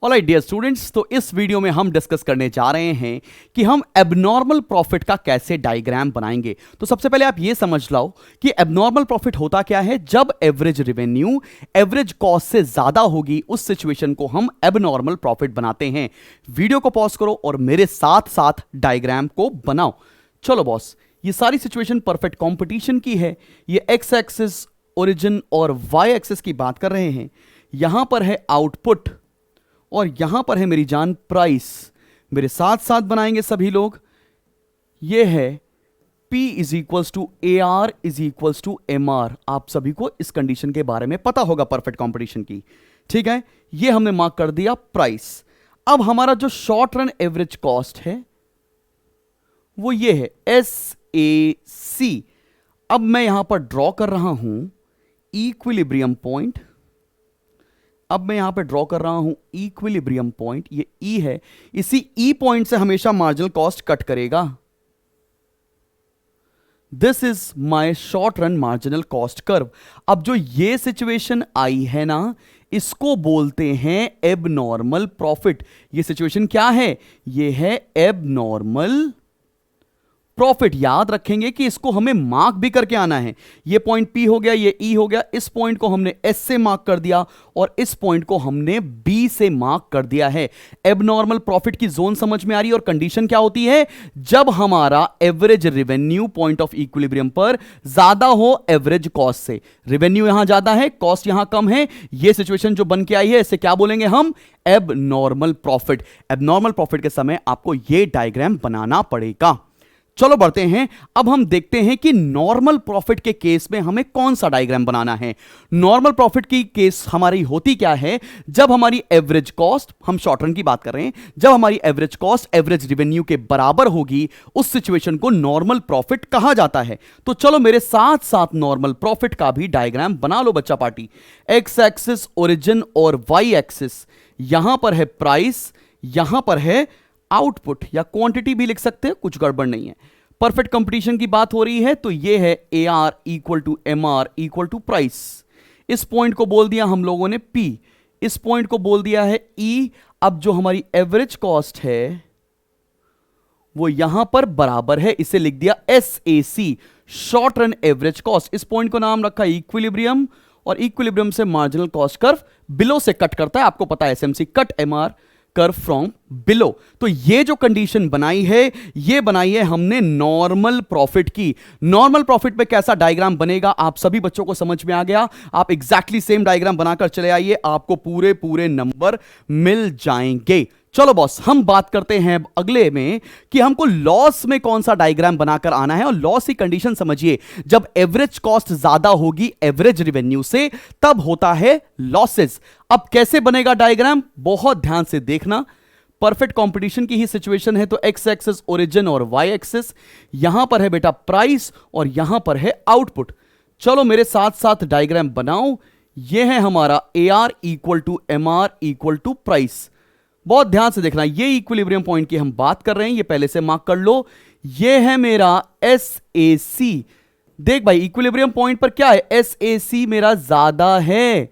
Alright dear students, तो इस video में हम डिस्कस करने जा रहे हैं कि हम एबनॉर्मल प्रॉफिट का कैसे डायग्राम बनाएंगे। तो सबसे पहले आप ये समझ लो कि एबनॉर्मल प्रॉफिट होता क्या है। जब एवरेज रेवेन्यू एवरेज कॉस्ट से ज्यादा होगी, उस सिचुएशन को हम एबनॉर्मल प्रॉफिट बनाते हैं। वीडियो को पॉज करो और मेरे साथ साथ डायग्राम को बनाओ। चलो बॉस, ये सारी सिचुएशन परफेक्ट कंपटीशन की है। ये एक्स एक्सिस ओरिजिन और वाई एक्सिस की बात कर रहे हैं। यहां पर है आउटपुट और यहां पर है मेरी जान प्राइस। मेरे साथ साथ बनाएंगे सभी लोग। ये है P is equals to AR is equals to MR। आप सभी को इस कंडीशन के बारे में पता होगा परफेक्ट कंपटीशन की, ठीक है। ये हमने मार्क कर दिया प्राइस। अब हमारा जो शॉर्ट रन एवरेज कॉस्ट है वो ये है SAC। अब मैं यहां पर ड्रॉ कर रहा हूं इक्विलिब्रियम पॉइंट। अब मैं यहां पे ड्रॉ कर रहा हूं इक्विलिब्रियम पॉइंट। ये E है, इसी E पॉइंट से हमेशा मार्जिनल कॉस्ट कट करेगा। This is my short run marginal cost curve. अब जो ये सिचुएशन आई है ना, इसको बोलते हैं एबनॉर्मल प्रॉफिट। ये सिचुएशन क्या है? ये है एबनॉर्मल प्रॉफिट। याद रखेंगे कि इसको हमें मार्क भी करके आना है। ये पॉइंट P हो गया, ये E हो गया। इस पॉइंट को हमने S से मार्क कर दिया और इस पॉइंट को हमने B से मार्क कर दिया है। एबनॉर्मल प्रॉफिट की जोन समझ में आ रही है। और कंडीशन क्या होती है? जब हमारा average revenue point of equilibrium पर ज्यादा हो एवरेज कॉस्ट से। रेवेन्यू यहां ज्यादा है, कॉस्ट यहां कम है। यह सिचुएशन जो बन के आई है, इसे क्या बोलेंगे हम? Abnormal profit. एबनॉर्मल प्रॉफिट के समय आपको यह डायग्राम बनाना पड़ेगा। चलो बढ़ते हैं। अब हम देखते हैं कि नॉर्मल प्रॉफिट के केस में हमें कौन सा डायग्राम बनाना है। नॉर्मल प्रॉफिट की केस हमारी होती क्या है? जब हमारी एवरेज कॉस्ट, हम शॉर्ट रन की बात कर रहे हैं, जब हमारी एवरेज कॉस्ट एवरेज रेवेन्यू के बराबर होगी, उस सिचुएशन को नॉर्मल प्रॉफिट कहा जाता है। तो चलो मेरे साथ साथ नॉर्मल प्रॉफिट का भी डायग्राम बना लो बच्चा पार्टी। एक्स एक्सिस ओरिजिन और वाई एक्सिस, यहां पर है प्राइस, यहां पर है आउटपुट, या क्वांटिटी भी लिख सकते हैं, कुछ गड़बड़ नहीं है। परफेक्ट कंपटीशन की बात हो रही है, तो ये है AR equal to MR equal to price. इस पॉइंट को बोल दिया हम लोगों ने P, इस पॉइंट को बोल दिया है E। अब जो हमारी एवरेज कॉस्ट है वो यहां पर बराबर है, इसे लिख दिया SAC, short run average cost. इस पॉइंट को नाम रखा इक्विलिब्रियम, और इक्विलिब्रियम से मार्जिनल कॉस्ट कर्व बिलो से कट करता है। आपको पता है SMC, cut MR curve from below. तो ये जो कंडीशन बनाई है, ये बनाई है हमने नॉर्मल प्रॉफिट की। नॉर्मल प्रॉफिट पे कैसा डायग्राम बनेगा आप सभी बच्चों को समझ में आ गया। आप एग्जैक्टली सेम डायग्राम बनाकर चले आइए, आपको पूरे पूरे नंबर मिल जाएंगे। चलो बॉस, हम बात करते हैं अगले में कि हमको लॉस में कौन सा डायग्राम बनाकर आना है। और लॉस की कंडीशन समझिए, जब एवरेज कॉस्ट ज्यादा होगी एवरेज रेवेन्यू से, तब होता है लॉसेस। अब कैसे बनेगा डायग्राम, बहुत ध्यान से देखना। परफेक्ट कंपटीशन की ही सिचुएशन है, तो एक्स एक्सिस ओरिजिन और वाई एक्सिस, यहां पर है बेटा प्राइस और यहां पर है आउटपुट। चलो मेरे साथ साथ डायग्राम बनाओ। यह है हमारा AR equal to MR equal to price. बहुत ध्यान से देखना, ये इक्विलिब्रियम पॉइंट की हम बात कर रहे हैं, ये पहले से मार्क कर लो। ये है मेरा SAC। देख भाई, इक्विलिब्रियम पॉइंट पर क्या है? SAC मेरा ज्यादा है,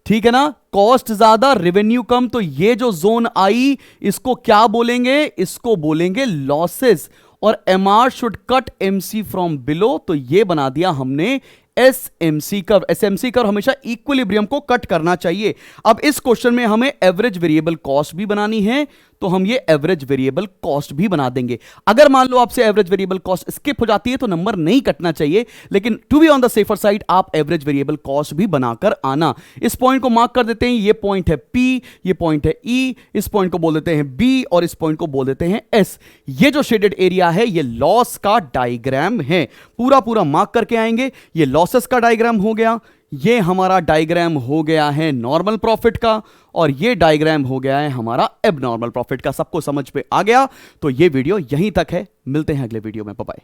ठीक है ना। कॉस्ट ज्यादा, रेवेन्यू कम, तो ये जो जोन आई, इसको क्या बोलेंगे? इसको बोलेंगे लॉसेस। और MR should cut MC from below, तो ये बना दिया हमने SMC कर्व। SMC कर्व हमेशा इक्विलिब्रियम को कट करना चाहिए। अब इस क्वेश्चन में हमें एवरेज वेरिएबल कॉस्ट भी बनानी है, तो हम ये एवरेज वेरिएबल कॉस्ट भी बना देंगे। अगर मान लो आपसे एवरेज वेरिएबल कॉस्ट स्किप हो जाती है तो नंबर नहीं कटना चाहिए, लेकिन to be on the safer side आप एवरेज वेरिएबल कॉस्ट भी बनाकर आना। इस पॉइंट को मार्क कर देते हैं, ये पॉइंट है P, ये पॉइंट है E, इस पॉइंट को बोल देते हैं B और इस पॉइंट को बोल देते हैं S। ये जो शेडेड एरिया है, ये लॉस का डायग्राम है। पूरा पूरा मार्क करके आएंगे। ये लॉसेस का डायग्राम हो गया, ये हमारा डायग्राम हो गया है नॉर्मल प्रॉफिट का, और ये डायग्राम हो गया है हमारा एबनॉर्मल प्रॉफिट का। सबको समझ में आ गया? तो ये वीडियो यहीं तक है, मिलते हैं अगले वीडियो में। Bye bye.